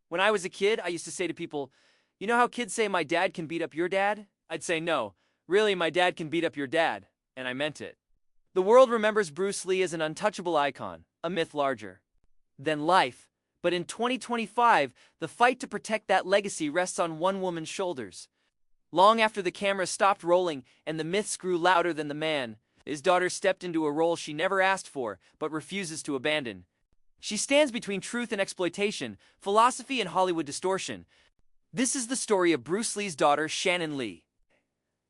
When I was a kid, I used to say to people, you know how kids say my dad can beat up your dad? I'd say no, really my dad can beat up your dad, and I meant it. The world remembers Bruce Lee as an untouchable icon, a myth larger than life, but in 2025, the fight to protect that legacy rests on one woman's shoulders. Long after the camera stopped rolling and the myths grew louder than the man, his daughter stepped into a role she never asked for but refuses to abandon. She stands between truth and exploitation, philosophy and Hollywood distortion. This is the story of Bruce Lee's daughter, Shannon Lee,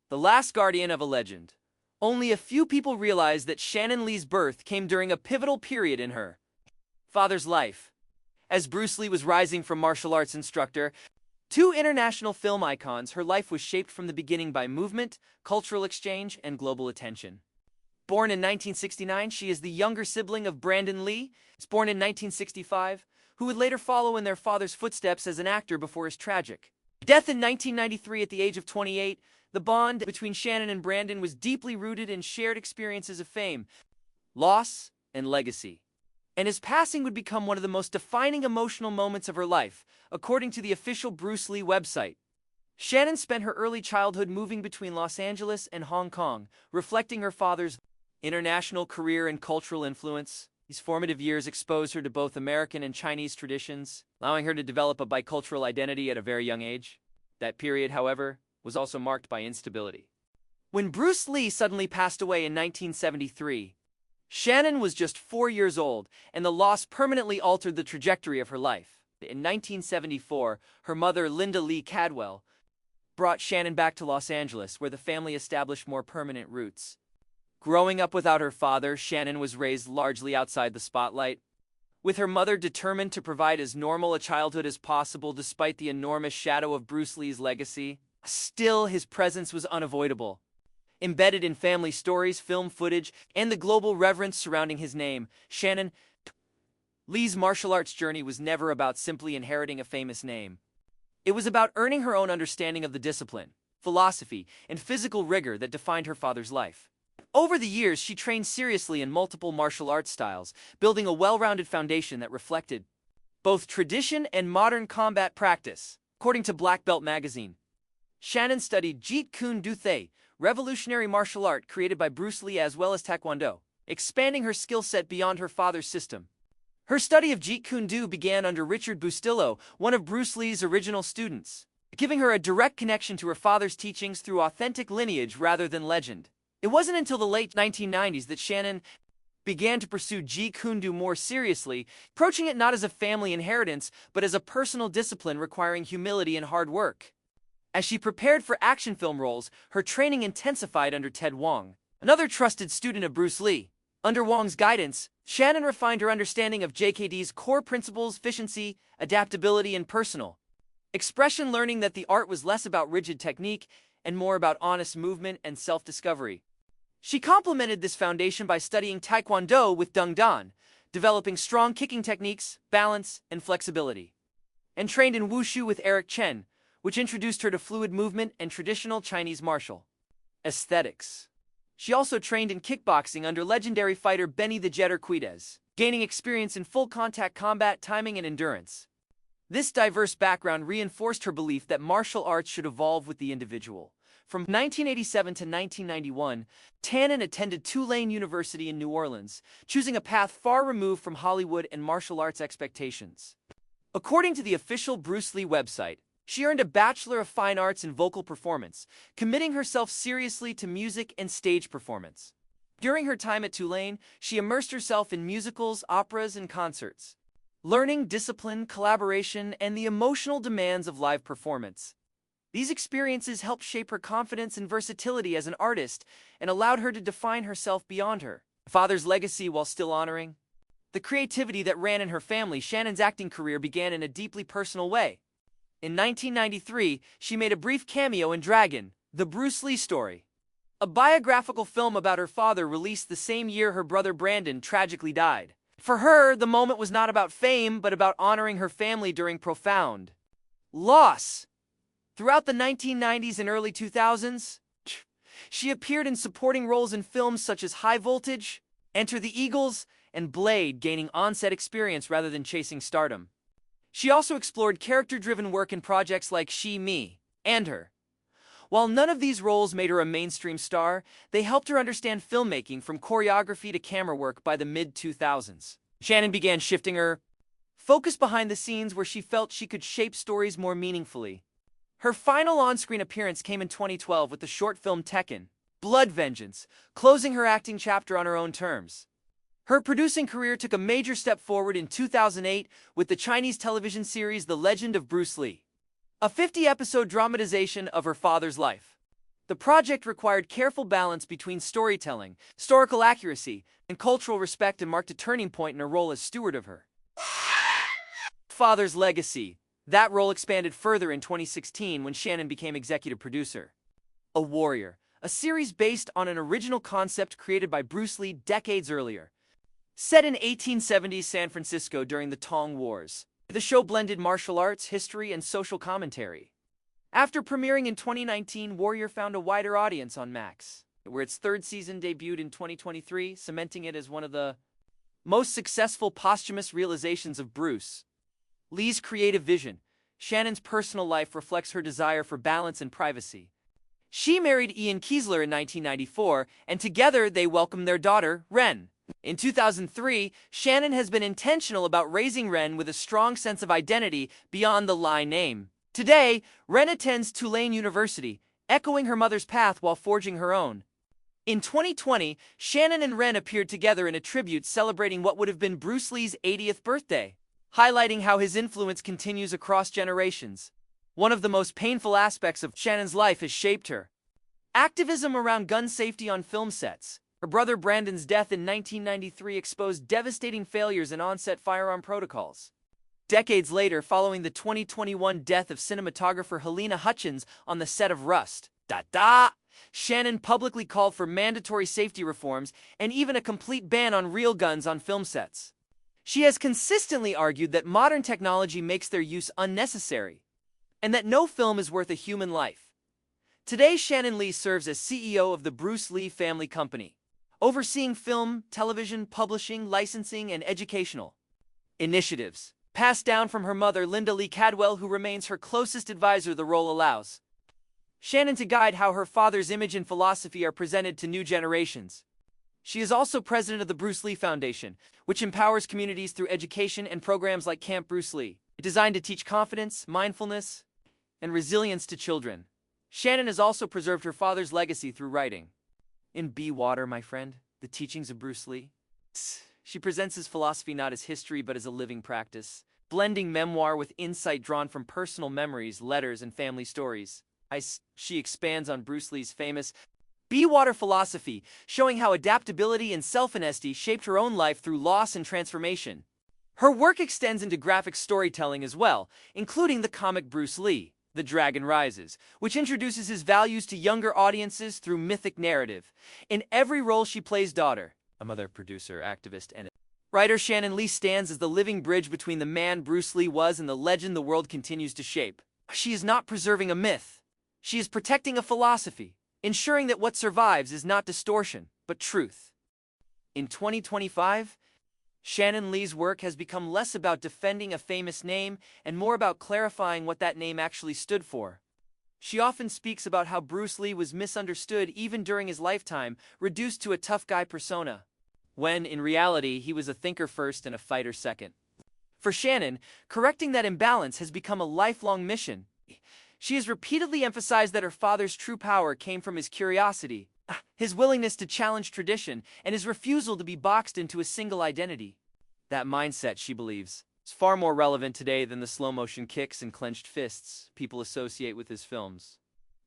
the last guardian of a legend. Only a few people realize that Shannon Lee's birth came during a pivotal period in her father's life. As Bruce Lee was rising from martial arts instructor to international film icons, her life was shaped from the beginning by movement, cultural exchange, and global attention. Born in 1969, she is the younger sibling of Brandon Lee, born in 1965, who would later follow in their father's footsteps as an actor before his tragic death in 1993 at the age of 28. The bond between Shannon and Brandon was deeply rooted in shared experiences of fame, loss, and legacy. And his passing would become one of the most defining emotional moments of her life, according to the official Bruce Lee website. Shannon spent her early childhood moving between Los Angeles and Hong Kong, reflecting her father's international career and cultural influence. These formative years exposed her to both American and Chinese traditions, allowing her to develop a bicultural identity at a very young age. That period, however, was also marked by instability. When Bruce Lee suddenly passed away in 1973, Shannon was just 4 years old, and the loss permanently altered the trajectory of her life. In 1974, her mother, Linda Lee Cadwell, brought Shannon back to Los Angeles, where the family established more permanent roots. Growing up without her father, Shannon was raised largely outside the spotlight, with her mother determined to provide as normal a childhood as possible despite the enormous shadow of Bruce Lee's legacy. Still, his presence was unavoidable. Embedded in family stories, film footage, and the global reverence surrounding his name, Shannon Lee's martial arts journey was never about simply inheriting a famous name. It was about earning her own understanding of the discipline, philosophy, and physical rigor that defined her father's life. Over the years, she trained seriously in multiple martial arts styles, building a well-rounded foundation that reflected both tradition and modern combat practice. According to Black Belt magazine, Shannon studied Jeet Kune Do Thae, revolutionary martial art created by Bruce Lee, as well as Taekwondo, expanding her skill set beyond her father's system. Her study of Jeet Kune Do began under Richard Bustillo, one of Bruce Lee's original students, giving her a direct connection to her father's teachings through authentic lineage rather than legend. It wasn't until the late 1990s that Shannon began to pursue Jeet Kune Do more seriously, approaching it not as a family inheritance, but as a personal discipline requiring humility and hard work. As she prepared for action film roles, her training intensified under Ted Wong, another trusted student of Bruce Lee. Under Wong's guidance, Shannon refined her understanding of JKD's core principles: efficiency, adaptability, and personal expression, learning that the art was less about rigid technique and more about honest movement and self-discovery. She complemented this foundation by studying Taekwondo with Dung Dan, developing strong kicking techniques, balance, and flexibility, and trained in Wushu with Eric Chen, which introduced her to fluid movement and traditional Chinese martial aesthetics. She also trained in kickboxing under legendary fighter Benny the Jetter Quides, gaining experience in full-contact combat, timing, and endurance. This diverse background reinforced her belief that martial arts should evolve with the individual. From 1987 to 1991, Tannen attended Tulane University in New Orleans, choosing a path far removed from Hollywood and martial arts expectations. According to the official Bruce Lee website, she earned a Bachelor of Fine Arts in Vocal Performance, committing herself seriously to music and stage performance. During her time at Tulane, she immersed herself in musicals, operas, and concerts, learning discipline, collaboration, and the emotional demands of live performance. These experiences helped shape her confidence and versatility as an artist and allowed her to define herself beyond her father's legacy while still honoring the creativity that ran in her family. Shannon's acting career began in a deeply personal way. In 1993, she made a brief cameo in Dragon, The Bruce Lee Story, a biographical film about her father released the same year her brother Brandon tragically died. For her, the moment was not about fame, but about honoring her family during profound loss. Throughout the 1990s and early 2000s, she appeared in supporting roles in films such as High Voltage, Enter the Eagles, and Blade, gaining on-set experience rather than chasing stardom. She also explored character-driven work in projects like She, Me, and Her. While none of these roles made her a mainstream star, they helped her understand filmmaking from choreography to camera work by the mid-2000s. Shannon began shifting her focus behind the scenes where she felt she could shape stories more meaningfully. Her final on-screen appearance came in 2012 with the short film Tekken, Blood Vengeance, closing her acting chapter on her own terms. Her producing career took a major step forward in 2008 with the Chinese television series The Legend of Bruce Lee, a 50-episode dramatization of her father's life. The project required careful balance between storytelling, historical accuracy, and cultural respect and marked a turning point in her role as steward of her father's legacy. That role expanded further in 2016 when Shannon became executive producer. A Warrior, a series based on an original concept created by Bruce Lee decades earlier. Set in 1870s San Francisco during the Tong Wars, the show blended martial arts, history, and social commentary. After premiering in 2019, Warrior found a wider audience on Max, where its third season debuted in 2023, cementing it as one of the most successful posthumous realizations of Bruce Lee's creative vision. Shannon's personal life reflects her desire for balance and privacy. She married Ian Kiesler in 1994, and together they welcomed their daughter, Ren. In 2003, Shannon has been intentional about raising Ren with a strong sense of identity beyond the Lie name. Today, Ren attends Tulane University, echoing her mother's path while forging her own. In 2020, Shannon and Ren appeared together in a tribute celebrating what would have been Bruce Lee's 80th birthday, highlighting how his influence continues across generations. One of the most painful aspects of Shannon's life has shaped her activism around gun safety on film sets. Her brother Brandon's death in 1993 exposed devastating failures in on-set firearm protocols. Decades later, following the 2021 death of cinematographer Helena Hutchins on the set of Rust, Shannon publicly called for mandatory safety reforms and even a complete ban on real guns on film sets. She has consistently argued that modern technology makes their use unnecessary, and that no film is worth a human life. Today, Shannon Lee serves as CEO of the Bruce Lee Family Company, overseeing film, television, publishing, licensing, and educational initiatives, passed down from her mother, Linda Lee Cadwell, who remains her closest advisor the role allows Shannon to guide how her father's image and philosophy are presented to new generations. She is also president of the Bruce Lee Foundation, which empowers communities through education and programs like Camp Bruce Lee, designed to teach confidence, mindfulness, and resilience to children. Shannon has also preserved her father's legacy through writing. In Be Water, My Friend, The Teachings of Bruce Lee, she presents his philosophy not as history but as a living practice, blending memoir with insight drawn from personal memories, letters, and family stories. She expands on Bruce Lee's famous Be Water philosophy, showing how adaptability and self-honesty shaped her own life through loss and transformation. Her work extends into graphic storytelling as well, including the comic Bruce Lee, The Dragon Rises, which introduces his values to younger audiences through mythic narrative. In every role she plays daughter, a mother, producer, activist, and writer, Shannon Lee stands as the living bridge between the man Bruce Lee was and the legend the world continues to shape. She is not preserving a myth. She is protecting a philosophy, ensuring that what survives is not distortion, but truth. In 2025, Shannon Lee's work has become less about defending a famous name and more about clarifying what that name actually stood for. She often speaks about how Bruce Lee was misunderstood even during his lifetime, reduced to a tough guy persona, when, in reality, he was a thinker first and a fighter second. For Shannon, correcting that imbalance has become a lifelong mission. She has repeatedly emphasized that her father's true power came from his curiosity, his willingness to challenge tradition, and his refusal to be boxed into a single identity. That mindset, she believes, is far more relevant today than the slow-motion kicks and clenched fists people associate with his films.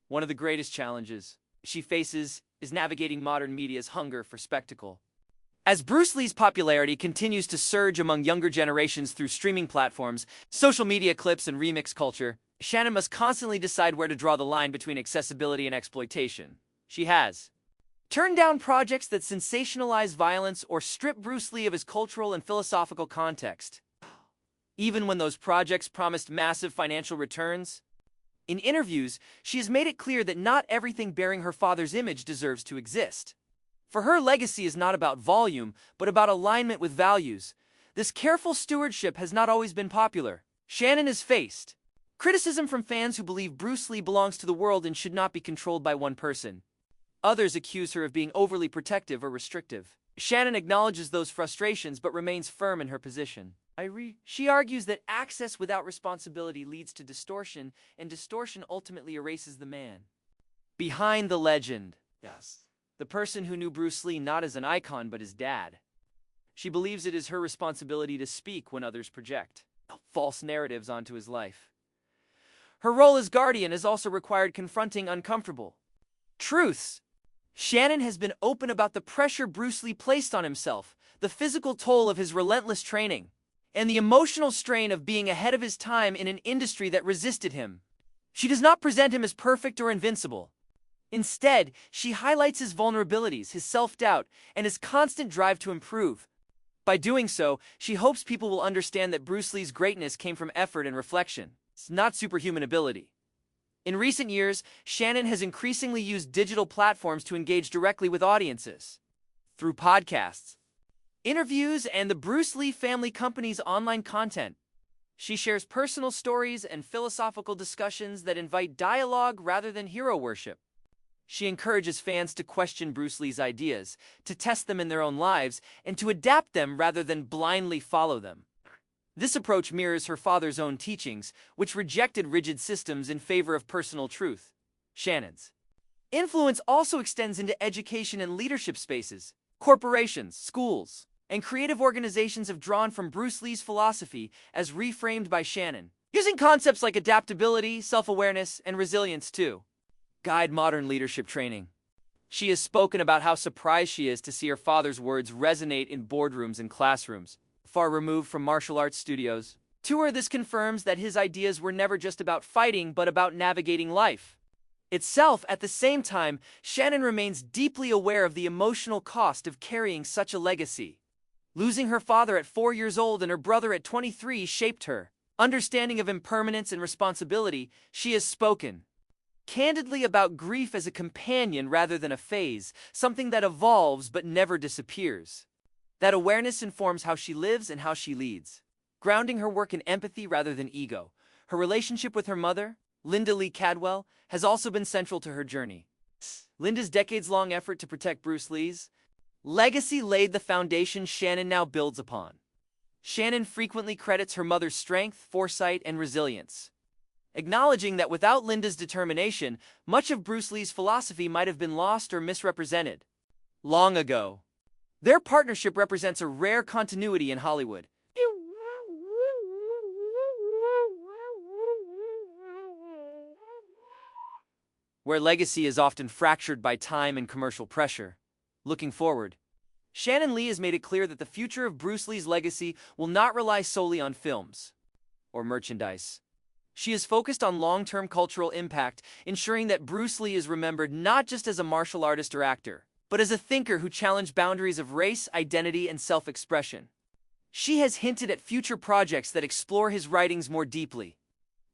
One of the greatest challenges she faces is navigating modern media's hunger for spectacle. As Bruce Lee's popularity continues to surge among younger generations through streaming platforms, social media clips, and remix culture, Shannon must constantly decide where to draw the line between accessibility and exploitation. She has turned down projects that sensationalize violence or strip Bruce Lee of his cultural and philosophical context, even when those projects promised massive financial returns. In interviews, she has made it clear that not everything bearing her father's image deserves to exist. For her, legacy is not about volume, but about alignment with values. This careful stewardship has not always been popular. Shannon has faced criticism from fans who believe Bruce Lee belongs to the world and should not be controlled by one person. Others accuse her of being overly protective or restrictive. Shannon acknowledges those frustrations but remains firm in her position. She argues that access without responsibility leads to distortion, and distortion ultimately erases the man behind the legend. Yes. The person who knew Bruce Lee not as an icon but as dad. She believes it is her responsibility to speak when others project false narratives onto his life. Her role as guardian has also required confronting uncomfortable truths. Shannon has been open about the pressure Bruce Lee placed on himself, the physical toll of his relentless training, and the emotional strain of being ahead of his time in an industry that resisted him. She does not present him as perfect or invincible. Instead, she highlights his vulnerabilities, his self-doubt, and his constant drive to improve. By doing so, she hopes people will understand that Bruce Lee's greatness came from effort and reflection, not superhuman ability. In recent years, Shannon has increasingly used digital platforms to engage directly with audiences. Through podcasts, interviews, and the Bruce Lee Family Company's online content, she shares personal stories and philosophical discussions that invite dialogue rather than hero worship. She encourages fans to question Bruce Lee's ideas, to test them in their own lives, and to adapt them rather than blindly follow them. This approach mirrors her father's own teachings, which rejected rigid systems in favor of personal truth. Shannon's influence also extends into education and leadership spaces. Corporations, schools, and creative organizations have drawn from Bruce Lee's philosophy as reframed by Shannon, using concepts like adaptability, self-awareness, and resilience to guide modern leadership training. She has spoken about how surprised she is to see her father's words resonate in boardrooms and classrooms, far removed from martial arts studios. To her, this confirms that his ideas were never just about fighting, but about navigating life itself. At the same time, Shannon remains deeply aware of the emotional cost of carrying such a legacy. Losing her father at 4 years old and her brother at 23 shaped her understanding of impermanence and responsibility. She has spoken candidly about grief as a companion rather than a phase, something that evolves but never disappears. That awareness informs how she lives and how she leads, grounding her work in empathy rather than ego. Her relationship with her mother, Linda Lee Cadwell, has also been central to her journey. Linda's decades-long effort to protect Bruce Lee's legacy laid the foundation Shannon now builds upon. Shannon frequently credits her mother's strength, foresight, and resilience, acknowledging that without Linda's determination, much of Bruce Lee's philosophy might have been lost or misrepresented long ago. Their partnership represents a rare continuity in Hollywood, where legacy is often fractured by time and commercial pressure. Looking forward, Shannon Lee has made it clear that the future of Bruce Lee's legacy will not rely solely on films or merchandise. She is focused on long-term cultural impact, ensuring that Bruce Lee is remembered not just as a martial artist or actor, but as a thinker who challenged boundaries of race, identity, and self-expression. She has hinted at future projects that explore his writings more deeply,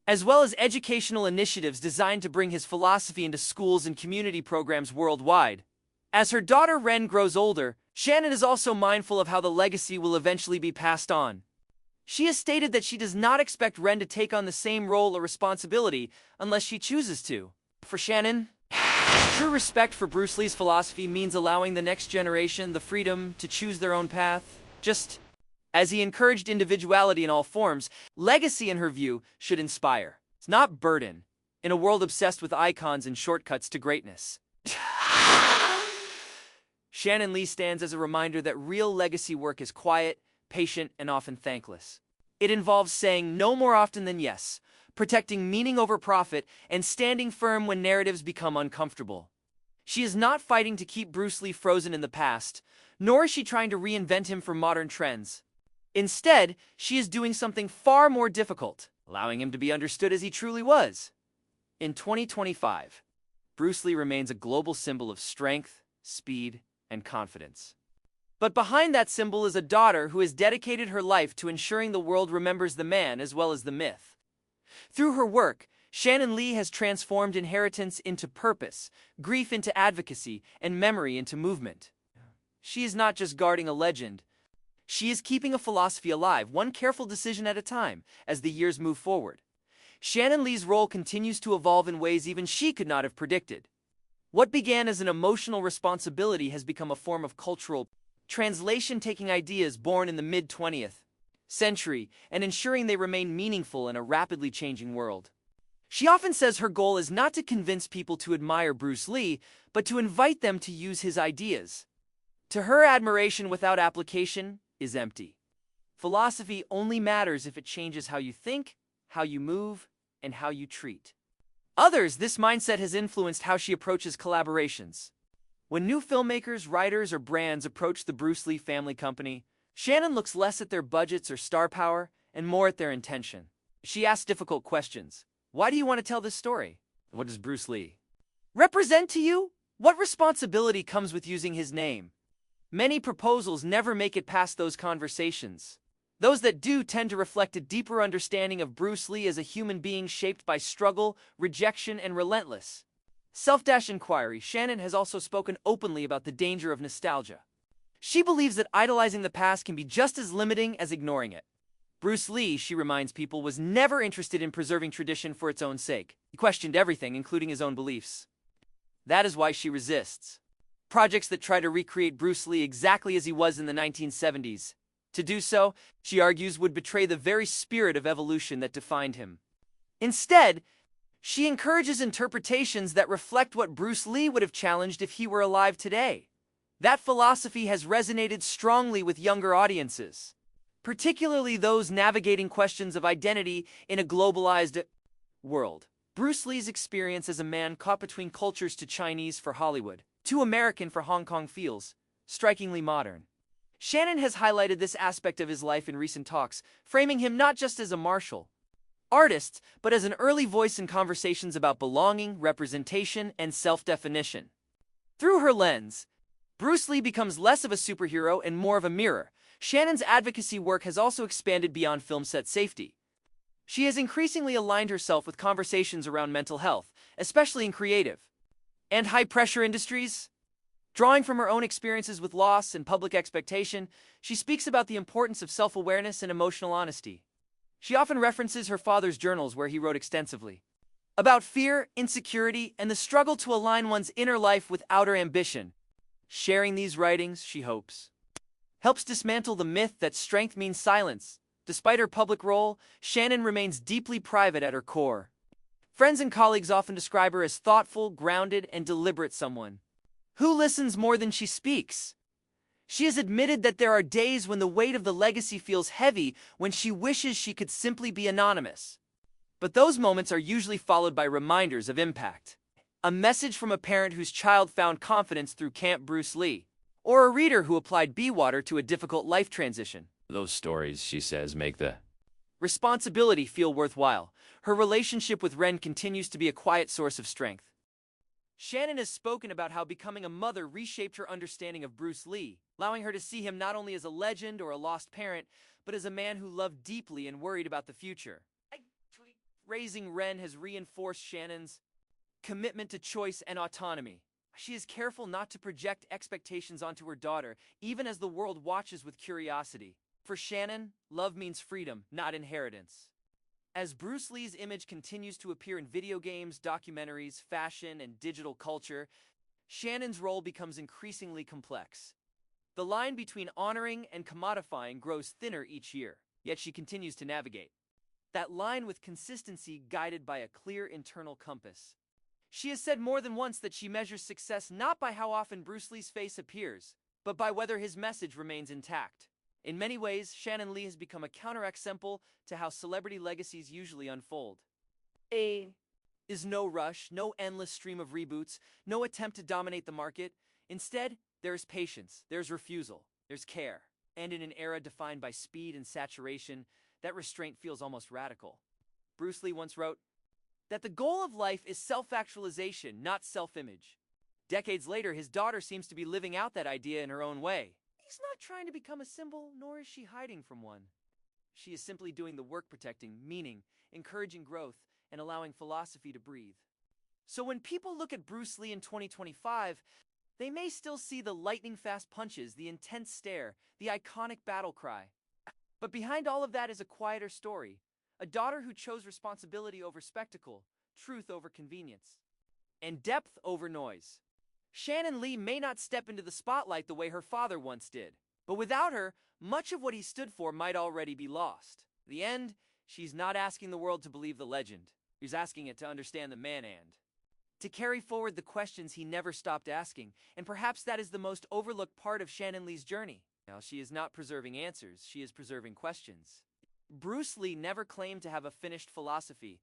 as well as educational initiatives designed to bring his philosophy into schools and community programs worldwide. As her daughter Ren grows older, Shannon is also mindful of how the legacy will eventually be passed on. She has stated that she does not expect Ren to take on the same role or responsibility unless she chooses to. For Shannon, true respect for Bruce Lee's philosophy means allowing the next generation the freedom to choose their own path. Just as he encouraged individuality in all forms, legacy, in her view, should inspire. It's not burden, in a world obsessed with icons and shortcuts to greatness. Shannon Lee stands as a reminder that real legacy work is quiet, patient, and often thankless. It involves saying no more often than yes, protecting meaning over profit, and standing firm when narratives become uncomfortable. She is not fighting to keep Bruce Lee frozen in the past, nor is she trying to reinvent him for modern trends. Instead, she is doing something far more difficult, allowing him to be understood as he truly was. In 2025, Bruce Lee remains a global symbol of strength, speed, and confidence. But behind that symbol is a daughter who has dedicated her life to ensuring the world remembers the man as well as the myth. Through her work, Shannon Lee has transformed inheritance into purpose, grief into advocacy, and memory into movement. She is not just guarding a legend. She is keeping a philosophy alive, one careful decision at a time, as the years move forward. Shannon Lee's role continues to evolve in ways even she could not have predicted. What began as an emotional responsibility has become a form of cultural translation, taking ideas born in the mid-20th century and ensuring they remain meaningful in a rapidly changing world. She often says her goal is not to convince people to admire Bruce Lee, but to invite them to use his ideas. To her, admiration without application is empty. Philosophy only matters if it changes how you think, how you move, and how you treat others. This mindset has influenced how she approaches collaborations. When new filmmakers, writers, or brands approach the Bruce Lee family company, Shannon looks less at their budgets or star power and more at their intention. She asks difficult questions. Why do you want to tell this story? What does Bruce Lee represent to you? What responsibility comes with using his name? Many proposals never make it past those conversations. Those that do tend to reflect a deeper understanding of Bruce Lee as a human being shaped by struggle, rejection, and relentless self-inquiry. Shannon has also spoken openly about the danger of nostalgia. She believes that idolizing the past can be just as limiting as ignoring it. Bruce Lee, she reminds people, was never interested in preserving tradition for its own sake. He questioned everything, including his own beliefs. That is why she resists projects that try to recreate Bruce Lee exactly as he was in the 1970s. To do so, she argues, would betray the very spirit of evolution that defined him. Instead, she encourages interpretations that reflect what Bruce Lee would have challenged if he were alive today. That philosophy has resonated strongly with younger audiences, particularly those navigating questions of identity in a globalized world. Bruce Lee's experience as a man caught between cultures, too Chinese for Hollywood, too American for Hong Kong, feels strikingly modern. Shannon has highlighted this aspect of his life in recent talks, framing him not just as a martial artist, but as an early voice in conversations about belonging, representation, and self-definition. Through her lens, Bruce Lee becomes less of a superhero and more of a mirror. Shannon's advocacy work has also expanded beyond film set safety. She has increasingly aligned herself with conversations around mental health, especially in creative and high-pressure industries. Drawing from her own experiences with loss and public expectation, she speaks about the importance of self-awareness and emotional honesty. She often references her father's journals, where he wrote extensively about fear, insecurity, and the struggle to align one's inner life with outer ambition. Sharing these writings, she hopes, helps dismantle the myth that strength means silence. Despite her public role, Shannon remains deeply private at her core. Friends and colleagues often describe her as thoughtful, grounded, and deliberate, someone who listens more than she speaks. She has admitted that there are days when the weight of the legacy feels heavy, when she wishes she could simply be anonymous. But those moments are usually followed by reminders of impact. A message from a parent whose child found confidence through Camp Bruce Lee, or a reader who applied bee water to a difficult life transition. Those stories, she says, make the responsibility feel worthwhile. Her relationship with Ren continues to be a quiet source of strength. Shannon has spoken about how becoming a mother reshaped her understanding of Bruce Lee, allowing her to see him not only as a legend or a lost parent, but as a man who loved deeply and worried about the future. Raising Ren has reinforced Shannon's commitment to choice and autonomy. She is careful not to project expectations onto her daughter, even as the world watches with curiosity. For Shannon, love means freedom, not inheritance. As Bruce Lee's image continues to appear in video games, documentaries, fashion, and digital culture, Shannon's role becomes increasingly complex. The line between honoring and commodifying grows thinner each year, yet she continues to navigate that line with consistency, guided by a clear internal compass. She has said more than once that she measures success not by how often Bruce Lee's face appears, but by whether his message remains intact. In many ways, Shannon Lee has become a counterexample to how celebrity legacies usually unfold. Is no rush, no endless stream of reboots, no attempt to dominate the market. Instead, there is patience, there's refusal, there's care. And in an era defined by speed and saturation, that restraint feels almost radical. Bruce Lee once wrote that the goal of life is self-actualization, not self-image. Decades later, his daughter seems to be living out that idea in her own way. He's not trying to become a symbol, nor is she hiding from one. She is simply doing the work, protecting meaning, encouraging growth, and allowing philosophy to breathe. So when people look at Bruce Lee in 2025, They may still see the lightning-fast punches, the intense stare, the iconic battle cry. But behind all of that is a quieter story, a daughter who chose responsibility over spectacle, truth over convenience, and depth over noise. Shannon Lee may not step into the spotlight the way her father once did, but without her, much of what he stood for might already be lost. In the end, she's not asking the world to believe the legend. She's asking it to understand the man and to carry forward the questions he never stopped asking, and perhaps that is the most overlooked part of Shannon Lee's journey. Now, she is not preserving answers, she is preserving questions. Bruce Lee never claimed to have a finished philosophy.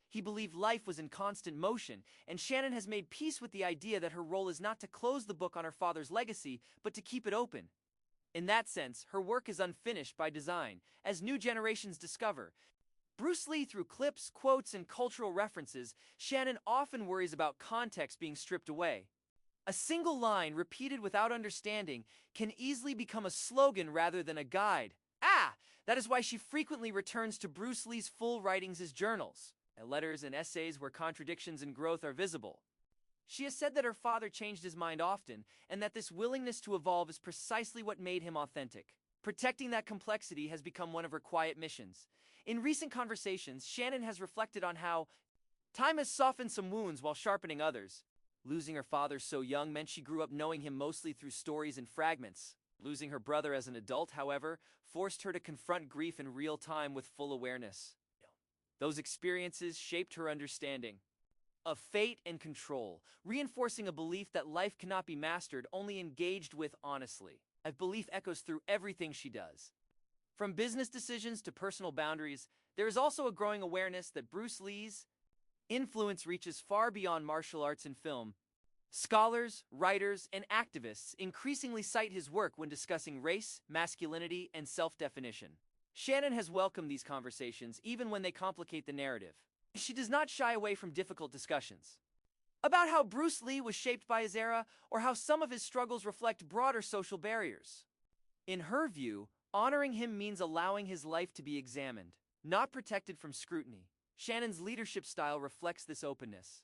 He believed life was in constant motion, and Shannon has made peace with the idea that her role is not to close the book on her father's legacy, but to keep it open. In that sense, her work is unfinished by design, as new generations discover. Bruce Lee, through clips, quotes, and cultural references, Shannon often worries about context being stripped away. A single line repeated without understanding can easily become a slogan rather than a guide. That is why she frequently returns to Bruce Lee's full writings as journals, letters and essays where contradictions and growth are visible. She has said that her father changed his mind often, and that this willingness to evolve is precisely what made him authentic. Protecting that complexity has become one of her quiet missions. In recent conversations, Shannon has reflected on how time has softened some wounds while sharpening others. Losing her father so young meant she grew up knowing him mostly through stories and fragments. Losing her brother as an adult, however, forced her to confront grief in real time with full awareness. Those experiences shaped her understanding of fate and control, reinforcing a belief that life cannot be mastered, only engaged with honestly. A belief echoes through everything she does. From business decisions to personal boundaries, there is also a growing awareness that Bruce Lee's influence reaches far beyond martial arts and film. Scholars, writers, and activists increasingly cite his work when discussing race, masculinity, and self-definition. Shannon has welcomed these conversations even when they complicate the narrative. She does not shy away from difficult discussions about how Bruce Lee was shaped by his era or how some of his struggles reflect broader social barriers. In her view, honoring him means allowing his life to be examined, not protected from scrutiny. Shannon's leadership style reflects this openness.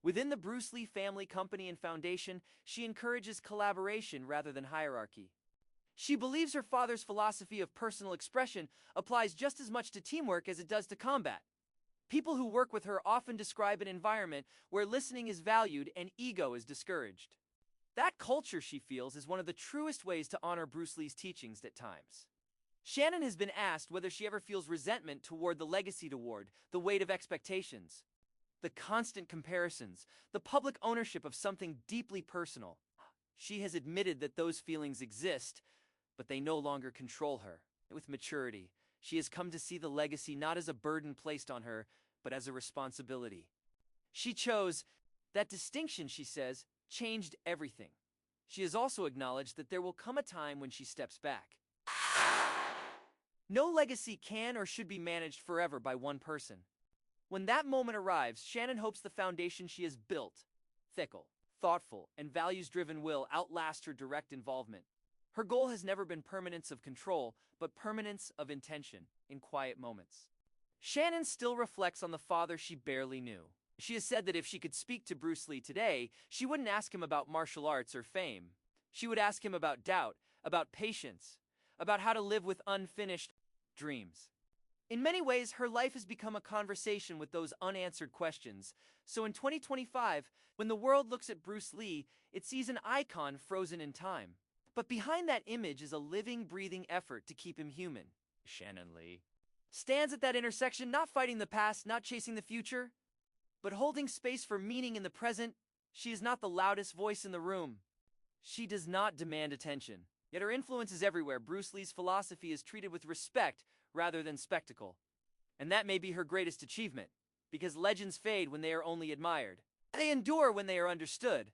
Within the Bruce Lee family company and foundation, she encourages collaboration rather than hierarchy. She believes her father's philosophy of personal expression applies just as much to teamwork as it does to combat. People who work with her often describe an environment where listening is valued and ego is discouraged. That culture, she feels, is one of the truest ways to honor Bruce Lee's teachings at times. Shannon has been asked whether she ever feels resentment toward the legacy award, the weight of expectations, the constant comparisons, the public ownership of something deeply personal. She has admitted that those feelings exist, but they no longer control her. With maturity, she has come to see the legacy not as a burden placed on her, but as a responsibility. She chose that distinction, she says, changed everything. She has also acknowledged that there will come a time when she steps back. No legacy can or should be managed forever by one person. When that moment arrives, Shannon hopes the foundation she has built, fickle, thoughtful, and values-driven, will outlast her direct involvement. Her goal has never been permanence of control, but permanence of intention, in quiet moments. Shannon still reflects on the father she barely knew. She has said that if she could speak to Bruce Lee today, she wouldn't ask him about martial arts or fame. She would ask him about doubt, about patience, about how to live with unfinished dreams. In many ways, her life has become a conversation with those unanswered questions. So in 2025, when the world looks at Bruce Lee, it sees an icon frozen in time. But behind that image is a living, breathing effort to keep him human. Shannon Lee stands at that intersection, not fighting the past, not chasing the future, but holding space for meaning in the present. She is not the loudest voice in the room. She does not demand attention. Yet her influence is everywhere. Bruce Lee's philosophy is treated with respect rather than spectacle. And that may be her greatest achievement, because legends fade when they are only admired. They endure when they are understood.